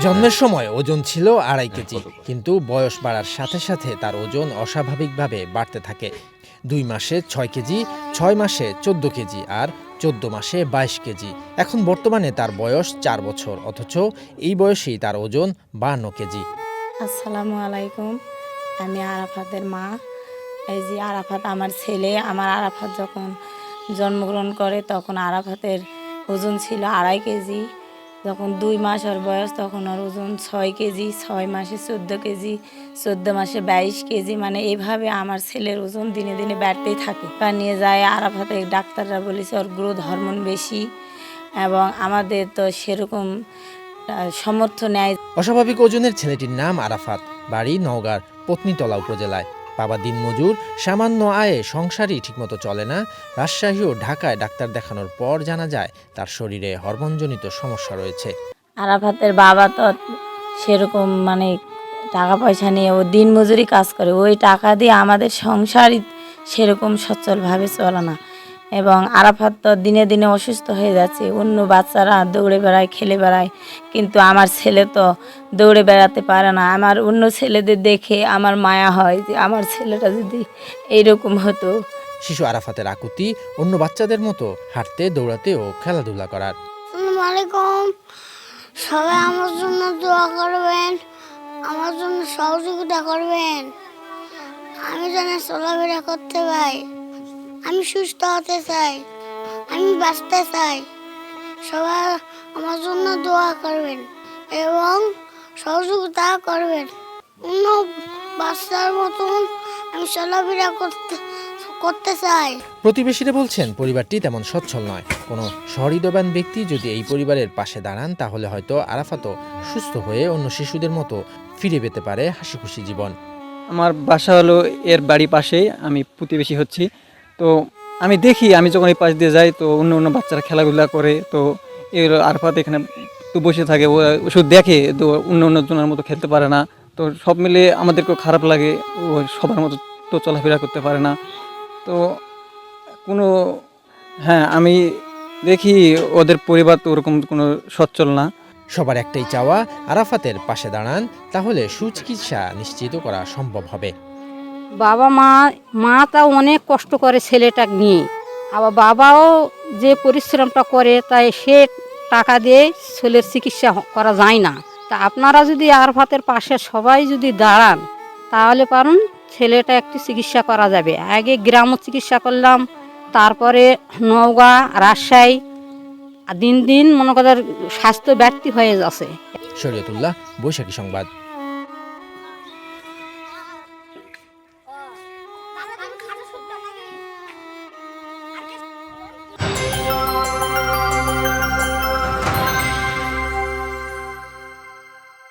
জন্মের সময় ওজন ছিল ২.৫ কেজি, কিন্তু বয়স বাড়ার সাথে সাথে তার ওজন অস্বাভাবিকভাবে বাড়তে থাকে। ২ মাসে ৬ কেজি, ৬ মাসে ১৪ কেজি আর ১৪ মাসে ২২ কেজি। এখন বর্তমানে তার বয়স ৪ বছর, অথচ এই বয়সেই তার ওজন ৫২ কেজি। আসসালামু আলাইকুম, আমি আরাফাতের মা। এই যে আরাফাত আমার ছেলে। আমার আরাফাত যখন জন্মগ্রহণ করে তখন আরাফাতের ওজন ছিল ২.৫ কেজি। যখন ২ মাস ওর বয়স তখন ওর ওজন ৬ কেজি, ৬ মাসে ১৪ কেজি, ১৪ মাসে ২২ কেজি। মানে এইভাবে আমার ছেলের ওজন দিনে দিনে বাড়তেই থাকে। নিয়ে যায় আরাফাতে ডাক্তাররা বলেছে ওর গ্রোথ হরমোন বেশি, এবং আমাদের তো সেরকম সমর্থ নেয়। অস্বাভাবিক ওজনের ছেলেটির নাম আরাফাত, বাড়ি নওগাঁর পত্নীতলা উপজেলায়। বাবা দিনমজুর, সামান্য আয়ে সংসারই ঠিকমতো চলে না। রাজশাহী ও ঢাকায় ডাক্তার দেখানোর পর জানা যায় তার শরীরে হরমোনজনিত সমস্যা রয়েছে। আরাফাতের বাবা তো সেরকম মানে টাকা পয়সা নিয়ে ও দিনমজুরি কাজ করে, ওই টাকা দিয়ে আমাদের সংসারই সেরকম সচ্ছলভাবে চলে না। এবং আরাফাত তো দিনে দিনে অসুস্থ হয়ে যাচ্ছে। অন্য বাচ্চারা দৌড়ে বেড়ায়, খেলে বেড়ায়, কিন্তু আমার ছেলে তো দৌড়ে বেড়াতে পারে না। আমার অন্য ছেলেদের দেখে আমার মায়া হয় যে আমার ছেলেটা যদি এইরকম হতো। শিশু আরাফাতের আকুতি অন্য বাচ্চাদের মতো হাঁটতে, দৌড়াতে ও খেলাধুলা করার। আসসালামু আলাইকুম, সবাই আমার জন্য দোয়া করবেন, আমার জন্য সহযোগিতা করবেন। আমি যেন চলাফেরা করতে পারি, আমি সুস্থ হতে চাই, আমি বাঁচতে চাই। সবাই আমার জন্য দোয়া করবেন এবং সহযোগিতা করবেন। অন্য বাচ্চার মতন আমি চলাফেরা করতে চাই। প্রতিবেশীরা বলছেন পরিবারটি তেমন সচ্ছল নয়। কোনো সহৃদয়বান ব্যক্তি যদি এই পরিবারের পাশে দাঁড়ান তাহলে হয়তো আরাফাতও সুস্থ হয়ে অন্য শিশুদের মতো ফিরে পেতে পারে হাসিখুশি জীবন। আমার বাসা হলো এর বাড়ি পাশেই, আমি প্রতিবেশী হচ্ছি। তো আমি দেখি, আমি যখন এই পাশ দিয়ে যাই তো অন্য অন্য বাচ্চারা খেলাধুলা করে, তো এর আরফাত এখানে তো বসে থাকে, ও শুধু দেখে, তো অন্য অন্য জনের মতো খেলতে পারে না। তো সব মিলে আমাদেরকেও খারাপ লাগে, ও সবার মতো তো চলাফেরা করতে পারে না। তো কোনো আমি দেখি ওদের পরিবার তো ওরকম কোনো সচ্ছল না। সবার একটাই চাওয়া, আরাফাতের পাশে দাঁড়ান, তাহলে সুচিকিৎসা নিশ্চিত করা সম্ভব হবে। বাবা মা তাও অনেক কষ্ট করে ছেলেটা নিয়ে, আবার বাবাও যে পরিশ্রমটা করে তাই সে টাকা দিয়ে ছেলের চিকিৎসা করা যায় না। তা আপনারা যদি আরাফাতের পাশে সবাই যদি দাঁড়ান তাহলে পারুন ছেলেটা একটু চিকিৎসা করা যাবে। আগে গ্রামও চিকিৎসা করলাম, তারপরে নওগাঁ, রাজশাহী, দিন দিন মনে করেন স্বাস্থ্য ব্যর্থ হয়ে যাচ্ছে। শরীয়তুল্লাহ, বৈশাখী সংবাদ।